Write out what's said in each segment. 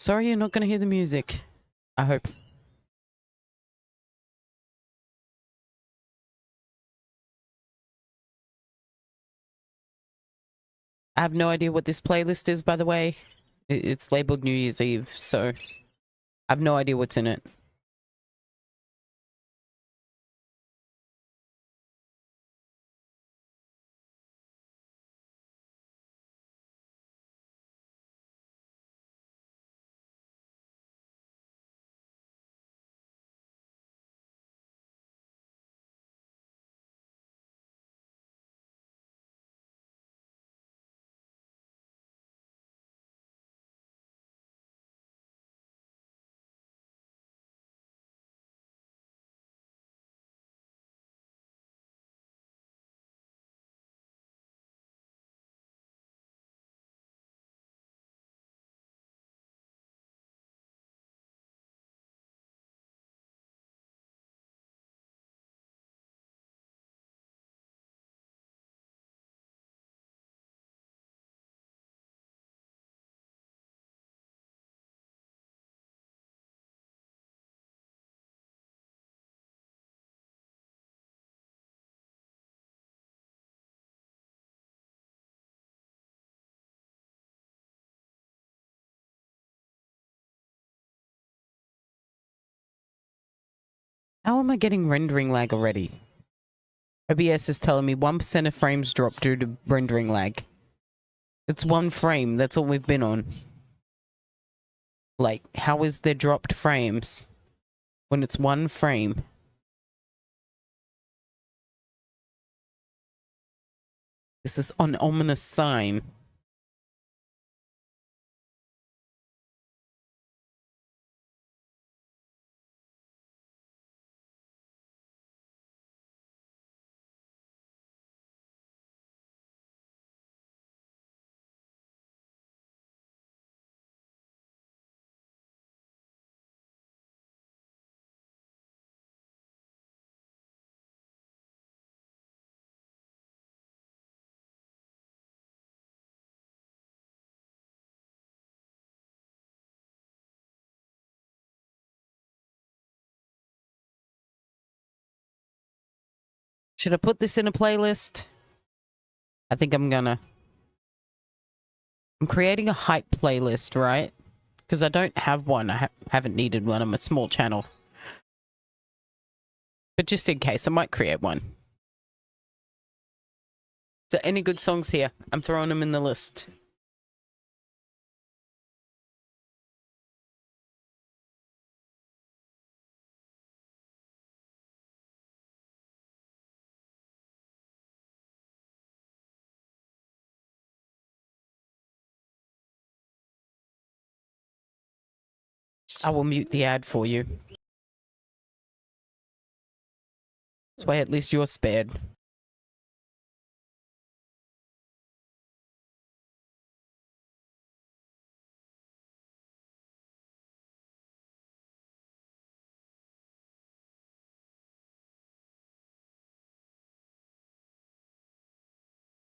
Sorry you're not going to hear the music. I hope. I have no idea what this playlist is, by the way. It's labeled New Year's Eve, so I have no idea what's in it. How am I getting rendering lag already? OBS is telling me 1% of frames drop due to rendering lag. It's one frame. That's all we've been on. Like, how is there dropped frames when it's one frame? This is an ominous sign. Should I put this in a playlist? I think I'm gonna. I'm creating a hype playlist, right? Because I don't have one. I haven't needed one. I'm a small channel. But just in case, I might create one. So any good songs here? I'm throwing them in the list. I will mute the ad for you. This way at least you're spared.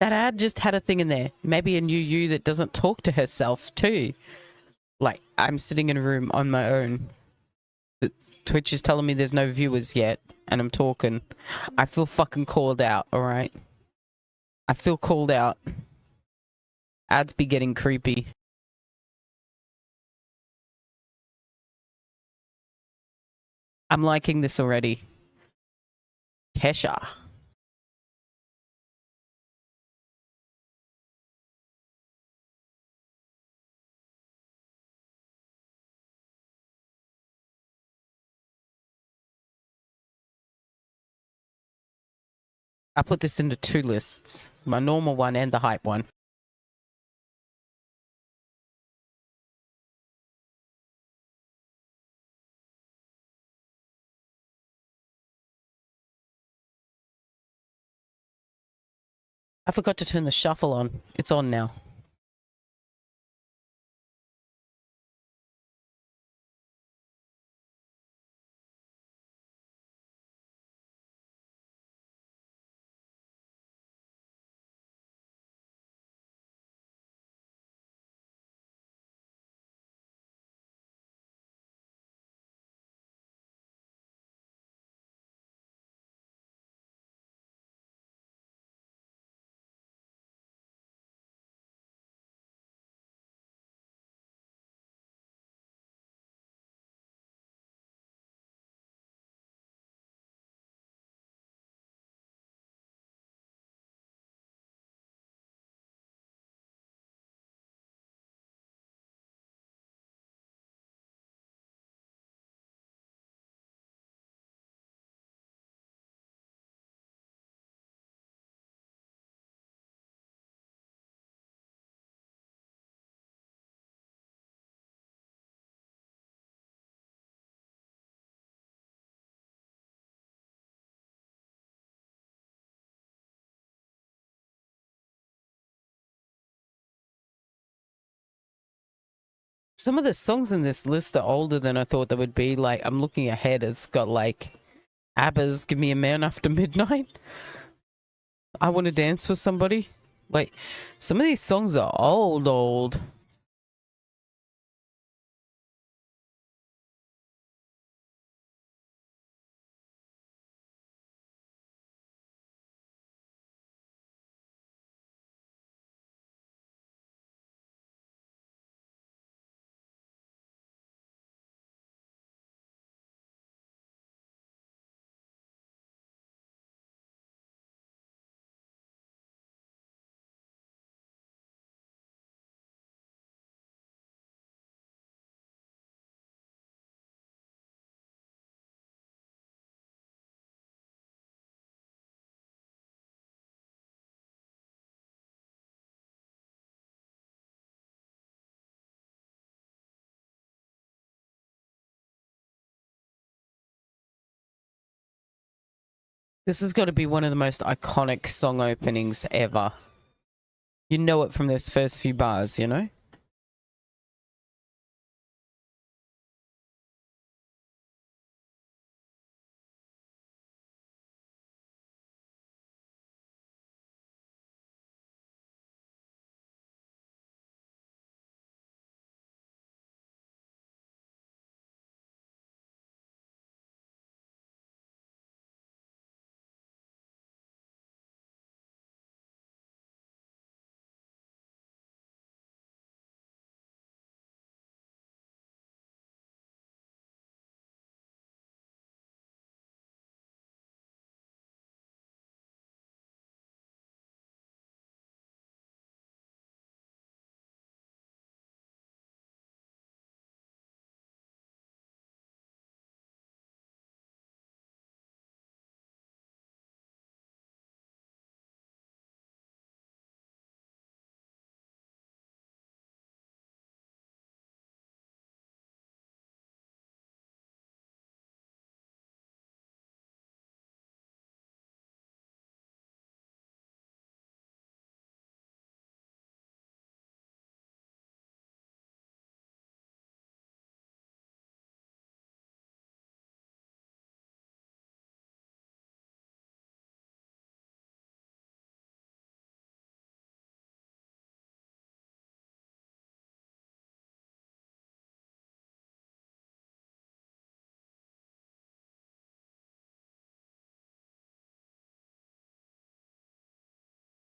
That ad just had a thing in there. Maybe a new you that doesn't talk to herself too. Like, I'm sitting in a room on my own. Twitch is telling me there's no viewers yet, and I'm talking. I feel fucking called out, alright? I feel called out. Ads be getting creepy. I'm liking this already. Kesha. I put this into two lists. My normal one and the hype one. I forgot to turn the shuffle on. It's on now. Some of the songs in this list are older than I thought they would be. Like, I'm looking ahead. It's got like ABBA's "Give Me a Man After Midnight." I Want to Dance with Somebody. Like, some of these songs are old. This has got to be one of the most iconic song openings ever. You know it from those first few bars, you know?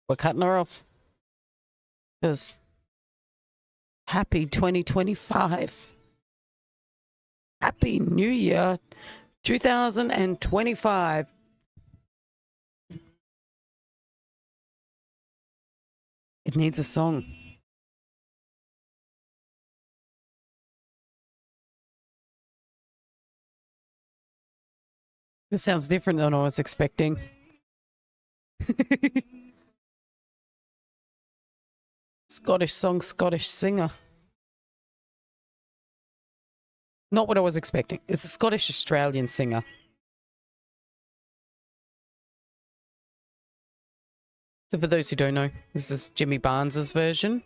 We're cutting her off. Because happy 2025. Happy New Year 2025. It needs a song. This sounds different than I was expecting. Scottish song, Scottish singer. Not what I was expecting. It's a Scottish Australian singer. So for those who don't know, this is Jimmy Barnes's version.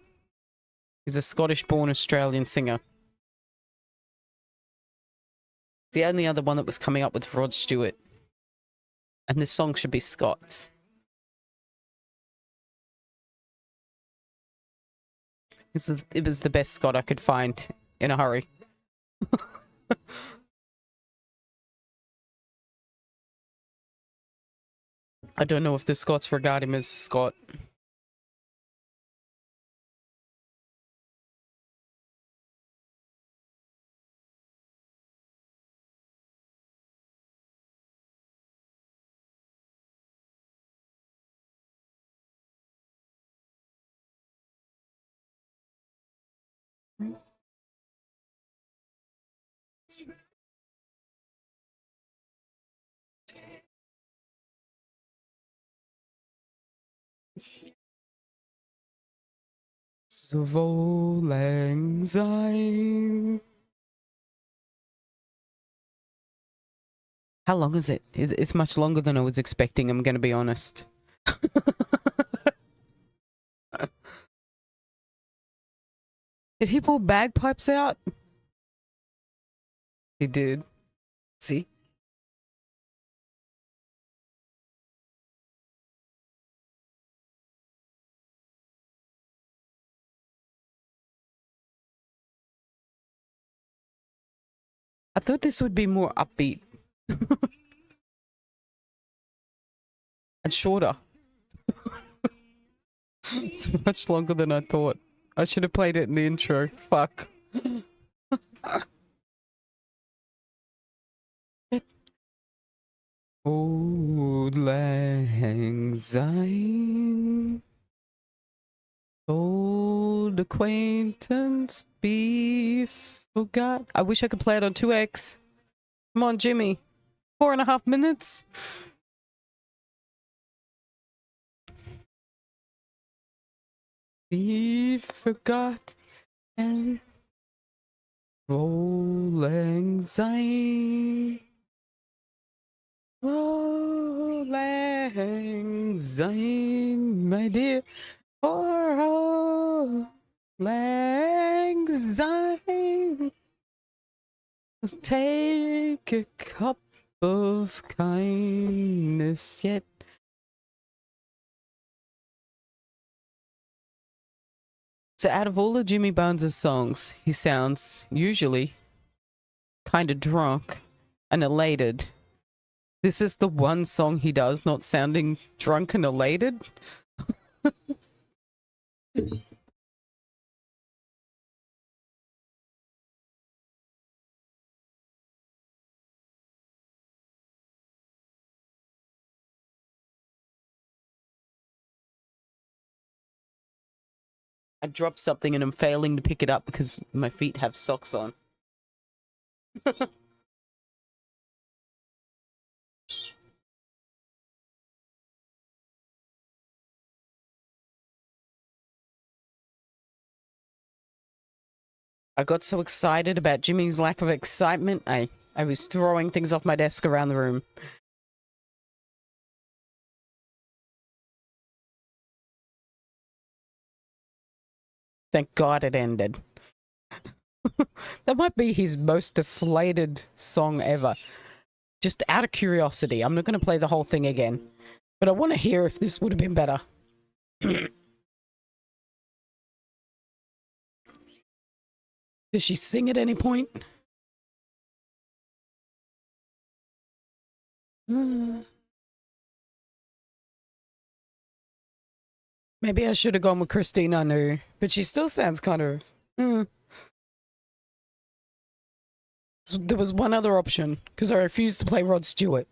He's a Scottish-born Australian singer. The only other one that was coming up with Rod Stewart. And this song should be Scots. It was the best Scot I could find in a hurry. I don't know if the Scots regard him as Scot. So vol lang syne. How long is it? It's much longer than I was expecting, I'm going to be honest. Did he pull bagpipes out? He did. See? I thought this would be more upbeat. And shorter. It's much longer than I thought. I should have played it in the intro. Fuck. Old lang syne, old acquaintance be forgot. I wish I could play it on 2x. Come on, Jimmy. 4.5 minutes. Be forgot and old lang syne. Oh, lang syne, my dear, for oh, lang syne, take a cup of kindness yet. So out of all of Jimmy Barnes' songs, he sounds usually kind of drunk and elated. This is the one song he does not sounding drunk and elated. I dropped something and I'm failing to pick it up because my feet have socks on. I got so excited about Jimmy's lack of excitement, I was throwing things off my desk around the room. Thank God it ended. That might be his most deflated song ever. Just out of curiosity, I'm not going to play the whole thing again, but I want to hear if this would have been better. Does she sing at any point? Maybe I should have gone with Christina Nu, but she still sounds kind of... There was one other option, because I refused to play Rod Stewart.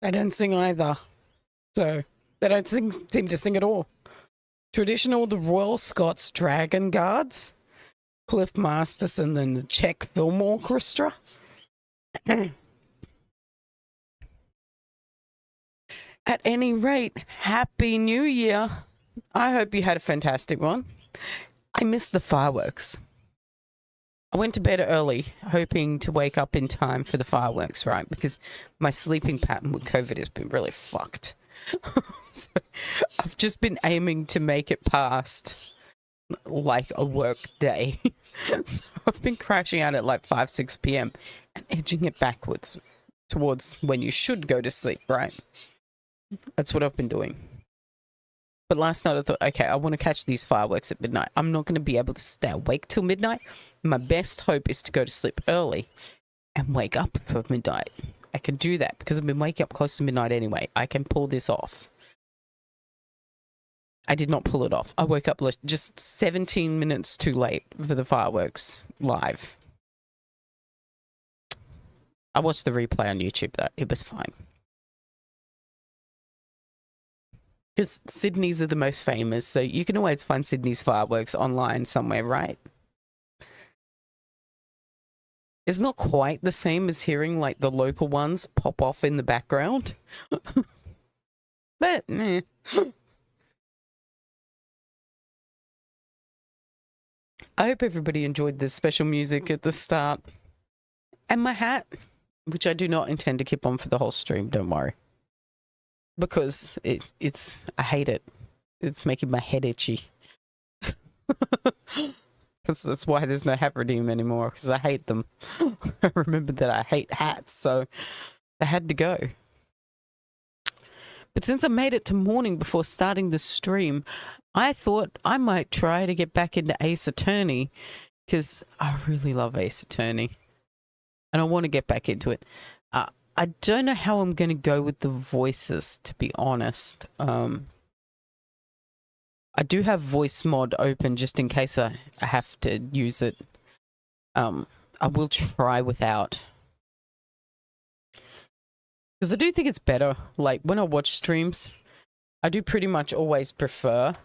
They don't sing either. So, they don't seem to sing at all. Traditional, the Royal Scots Dragon Guards, Cliff Masterson and the Czech Film Orchestra. At any rate, Happy New Year. I hope you had a fantastic one. I missed the fireworks. I went to bed early, hoping to wake up in time for the fireworks, right? Because my sleeping pattern with COVID has been really fucked. So I've just been aiming to make it past like a work day. So I've been crashing out at like 5, 6 p.m. and edging it backwards towards when you should go to sleep, right? That's what I've been doing. But last night I thought, okay, I want to catch these fireworks at midnight. I'm not going to be able to stay awake till midnight. My best hope is to go to sleep early and wake up for midnight. I can do that because I've been waking up close to midnight anyway. I can pull this off. I did not pull it off. I woke up just 17 minutes too late for the fireworks live. I watched the replay on YouTube though. It was fine. Because Sydney's are the most famous, so you can always find Sydney's fireworks online somewhere, right? It's not quite the same as hearing like the local ones pop off in the background. But, I hope everybody enjoyed this special music at the start. And my hat, which I do not intend to keep on for the whole stream, don't worry. Because it's I hate it. It's making my head itchy. That's why there's no hat redeem anymore, because I hate them. I remembered that I hate hats, so I had to go. But since I made it to morning before starting the stream, I thought I might try to get back into Ace Attorney, because I really love Ace Attorney. And I want to get back into it. I don't know how I'm going to go with the voices, to be honest. I do have voice mod open just in case I have to use it. I will try without. Because I do think it's better. Like, when I watch streams, I do pretty much always prefer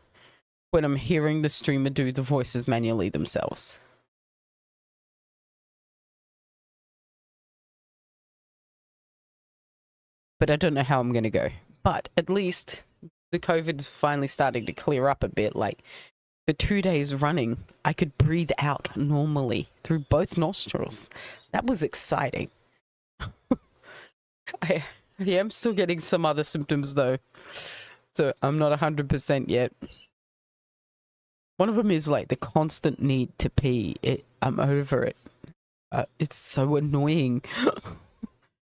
when I'm hearing the streamer do the voices manually themselves. But I don't know how I'm going to go. But at least the COVID is finally starting to clear up a bit. Like, for 2 days running, I could breathe out normally through both nostrils. That was exciting. I am still getting some other symptoms though, so I'm not 100% yet. One of them is like the constant need to pee. I'm over it. It's so annoying.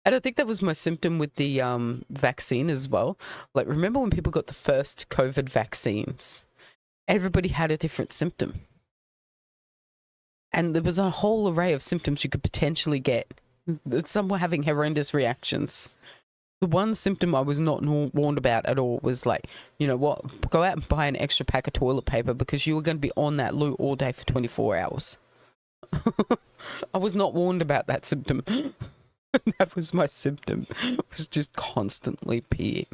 And I think that was my symptom with the vaccine as well. Like, remember when people got the first COVID vaccines? Everybody had a different symptom. And there was a whole array of symptoms you could potentially get. Some were having horrendous reactions. The one symptom I was not warned about at all was like, you know what, go out and buy an extra pack of toilet paper because you were going to be on that loo all day for 24 hours. I was not warned about that symptom. That was my symptom. I was just constantly peeing.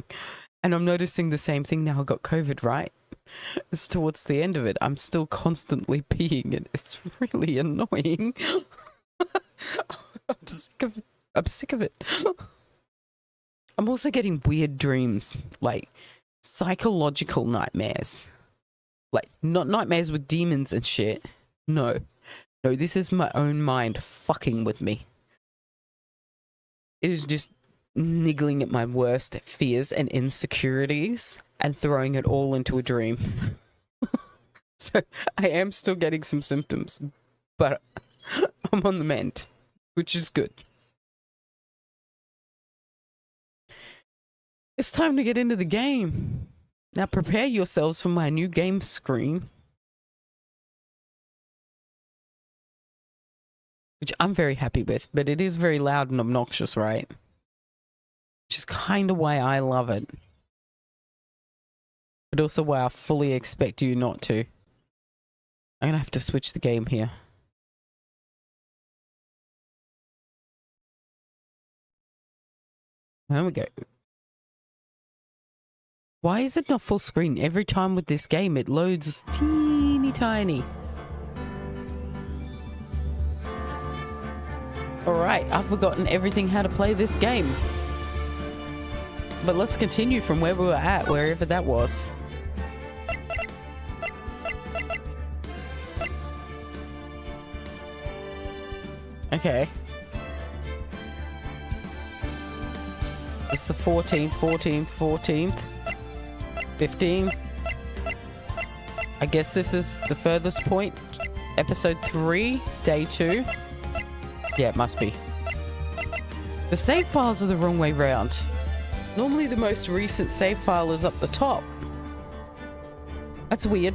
And I'm noticing the same thing now I got COVID, right? It's towards the end of it. I'm still constantly peeing and it's really annoying. I'm sick of it. I'm also getting weird dreams, like psychological nightmares. Like, not nightmares with demons and shit. No, this is my own mind fucking with me. It is just niggling at my worst fears and insecurities and throwing it all into a dream. So I am still getting some symptoms, but I'm on the mend, which is good. It's time to get into the game. Now prepare yourselves for my new game screen, which I'm very happy with, but it is very loud and obnoxious, right? Which is kind of why I love it. But also why I fully expect you not to. I'm gonna have to switch the game here. There we go. Why is it not full screen? Every time with this game, it loads teeny tiny. Alright, I've forgotten everything how to play this game. But let's continue from where we were at, wherever that was. Okay. It's the 14th. 15. I guess this is the furthest point. Episode 3, day 2. Yeah, it must be. The save files are the wrong way round. Normally the most recent save file is up the top. That's weird.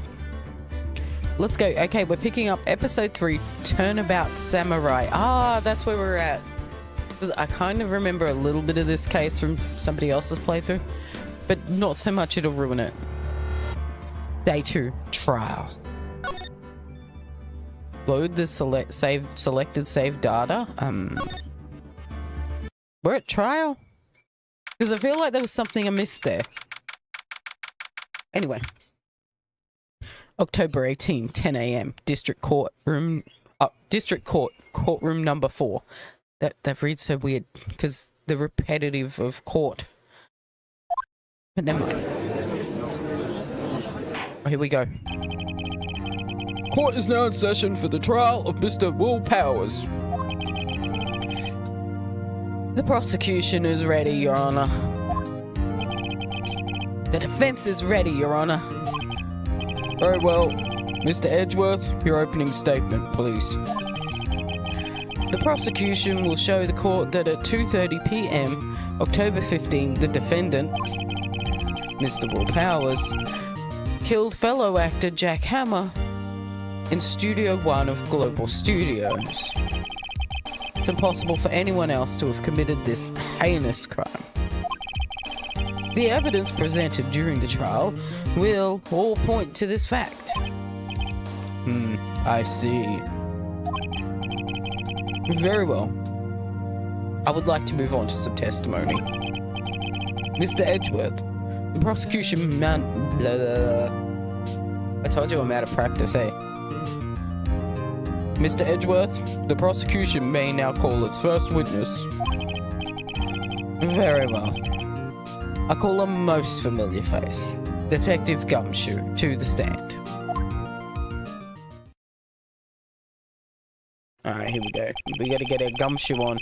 Let's go. Okay, we're picking up episode 3, Turnabout Samurai. Ah, that's where we're at. 'Cause I kind of remember a little bit of this case from somebody else's playthrough, but not so much it'll ruin it. Day 2, trial. Load the selected save data. We're at trial? Because I feel like there was something I missed there. Anyway. October 18, 10 a.m. District Courtroom number 4. That reads so weird because the repetitive of court. But never mind. Oh, here we go. Court is now in session for the trial of Mr. Will Powers. The prosecution is ready, Your Honor. The defense is ready, Your Honor. Very well. Mr. Edgeworth, your opening statement, please. The prosecution will show the court that at 2:30 p.m., October 15, the defendant, Mr. Will Powers, killed fellow actor Jack Hammer in Studio 1 of Global Studios. It's impossible for anyone else to have committed this heinous crime. The evidence presented during the trial will all point to this fact. I see. Very well. I would like to move on to some testimony. Mr. Edgeworth, the prosecution I told you I'm out of practice, eh? Mr. Edgeworth, the prosecution may now call its first witness. Very well. I call a most familiar face, Detective Gumshoe, to the stand. Alright, here we go. We gotta get our gumshoe on.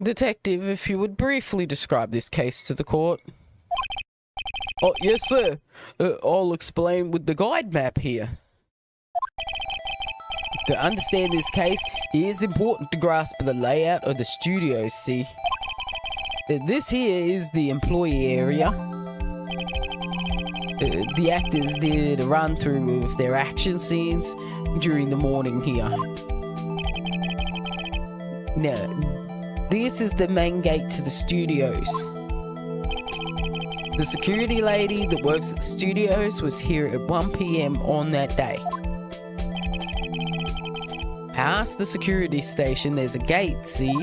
Detective, if you would briefly describe this case to the court. Oh, yes, sir. I'll explain with the guide map here. To understand this case, it is important to grasp the layout of the studio, see? This here is the employee area. The actors did a run-through of their action scenes during the morning here. Now, this is the main gate to the studios. The security lady that works at the studios was here at 1 p.m. on that day. Past the security station, there's a gate, see?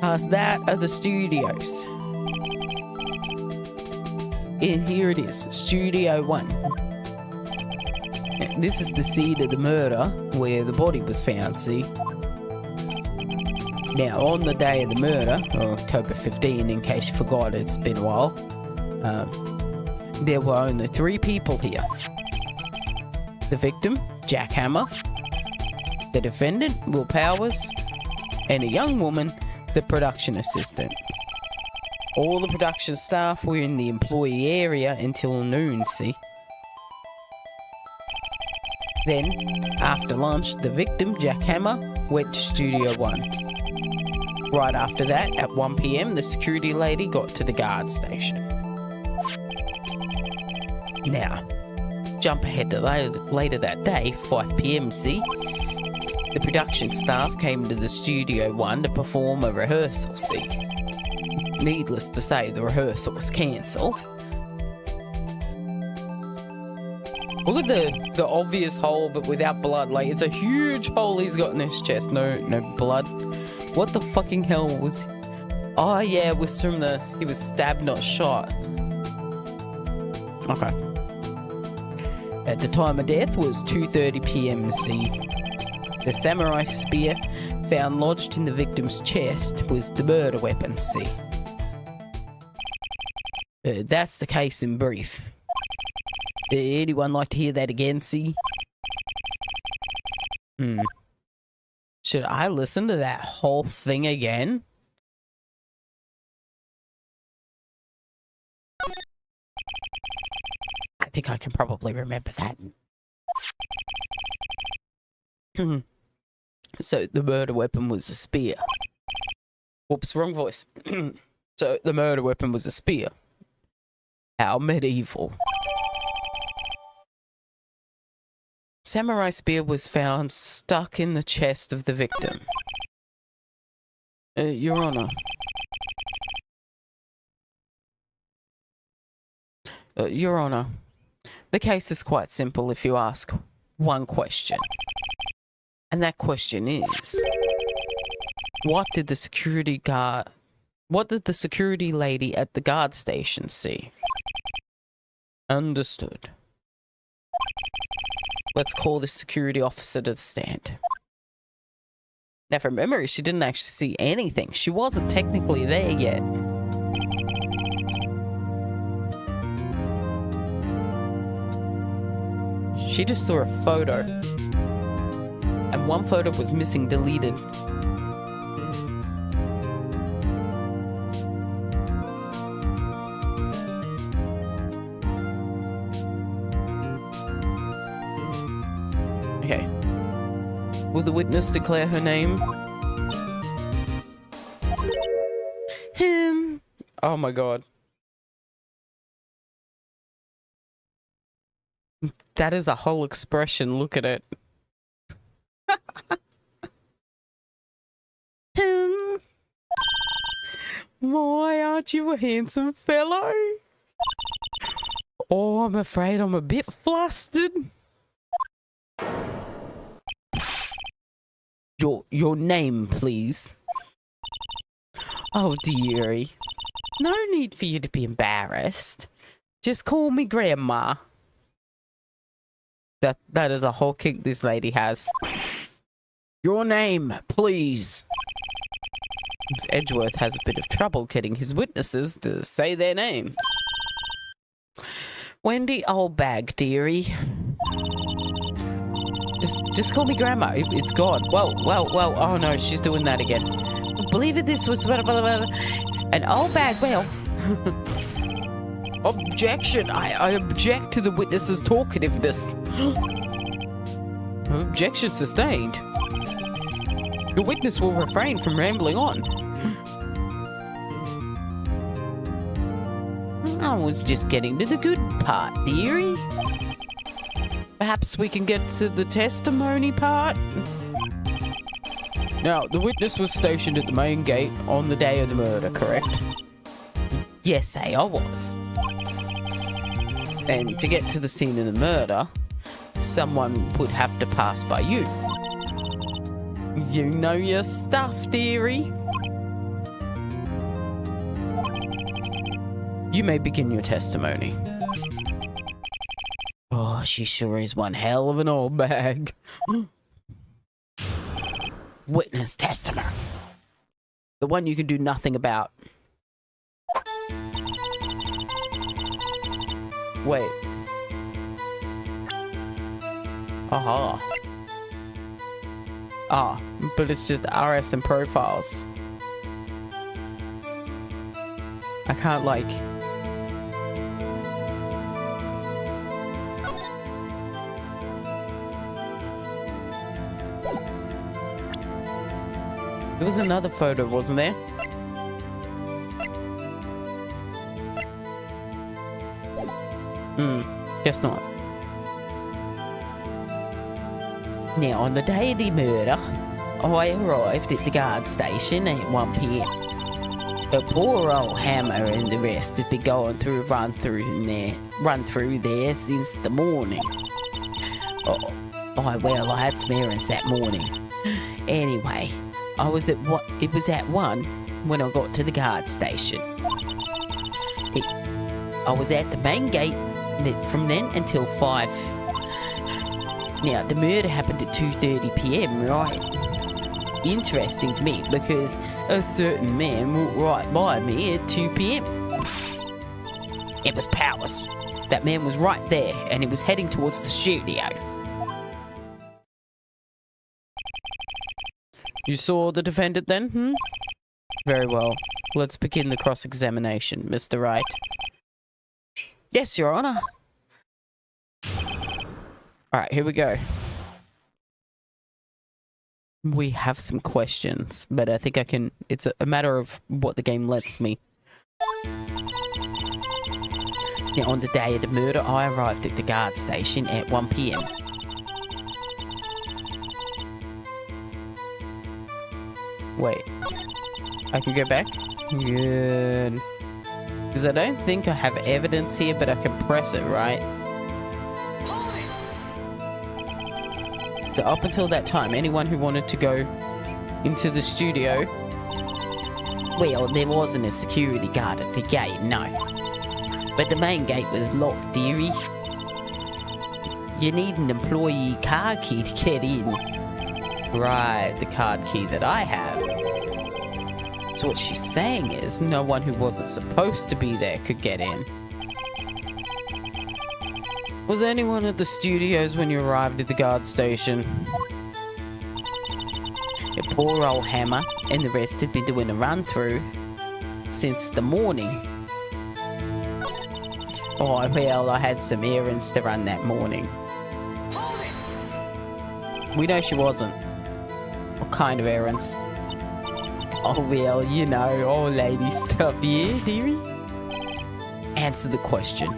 Past that are the studios. And here it is, Studio 1. This is the scene of the murder, where the body was found, see? Now, on the day of the murder, October 15, in case you forgot, it's been a while, there were only 3 people here. The victim, Jack Hammer, the defendant, Will Powers, and a young woman, the production assistant. All the production staff were in the employee area until noon, see? Then, after lunch, the victim, Jack Hammer, went to Studio 1. Right after that, at 1 p.m, the security lady got to the guard station. Now, jump ahead to later that day, 5 p.m, see? The production staff came to the Studio 1 to perform a rehearsal, see? Needless to say, the rehearsal was cancelled. Look at the obvious hole, but without blood. Like, it's a huge hole he's got in his chest. No blood. What the fucking hell was... Oh, yeah, it was from the... He was stabbed, not shot. Okay. At the time of death was 2:30 p.m, see? The samurai spear found lodged in the victim's chest was the murder weapon, see? That's the case in brief. Anyone like to hear that again, see? Should I listen to that whole thing again? I think I can probably remember that. So the murder weapon was a spear. Whoops, wrong voice. So the murder weapon was a spear. How medieval. Samurai spear was found stuck in the chest of the victim. Your Honor. Your Honor. The case is quite simple if you ask one question. And that question is, what did the security lady at the guard station see? Understood. Let's call the security officer to the stand. Now, from memory, she didn't actually see anything. She wasn't technically there yet. She just saw a photo. And one photo was missing, deleted. Okay. Will the witness declare her name? Him. Oh my god. That is a whole expression. Look at it. Him. Why aren't you a handsome fellow? Oh, I'm afraid I'm a bit flustered. Your name, please. Oh, dearie. No need for you to be embarrassed. Just call me Grandma. That is a whole kick this lady has. Your name, please. Edgeworth has a bit of trouble getting his witnesses to say their names. Wendy Oldbag, dearie. Just call me Grandma. It's gone. Well. Oh no, she's doing that again. I believe it. This was blah, blah, blah, blah. An Oldbag. Well. Objection. I object to the witness's talkativeness. Objection sustained. Your witness will refrain from rambling on. I was just getting to the good part, dearie. Perhaps we can get to the testimony part? Now, the witness was stationed at the main gate on the day of the murder, correct? Yes, I was. And to get to the scene of the murder, someone would have to pass by you. You know your stuff, dearie. You may begin your testimony. Oh, she sure is one hell of an old bag. Witness testimony. The one you can do nothing about. Wait. Aha. Ah, but it's just RS and profiles. I can't like... There was another photo, wasn't there? Guess not. Now, on the day of the murder, I arrived at the guard station at 1 p.m. But poor old Hammer and the rest have been going through a run through there since the morning. Oh, well, I had some errands that morning. Anyway, it was at 1 when I got to the guard station. I was at the main gate from then until 5. Now, the murder happened at 2:30 p.m, right? Interesting to me, because a certain man walked right by me at 2 p.m. It was Powers. That man was right there, and he was heading towards the studio. You saw the defendant then, Very well. Let's begin the cross-examination, Mr. Wright. Yes, Your Honor. Alright, here we go. We have some questions, but I think I can... It's a matter of what the game lets me. Now, on the day of the murder, I arrived at the guard station at 1 p.m. Wait. I can go back? Good. Because I don't think I have evidence here, but I can press it, right? So up until that time, anyone who wanted to go into the studio... Well, there wasn't a security guard at the gate, no. But the main gate was locked, dearie. You need an employee card key to get in. Right, the card key that I have. So what she's saying is, no one who wasn't supposed to be there could get in. Was anyone at the studios when you arrived at the guard station? Your poor old Hammer and the rest had been doing a run-through since the morning. Oh, well, I had some errands to run that morning. We know she wasn't. What kind of errands? Oh, well, you know, old lady stuff, yeah, dearie? Answer the question.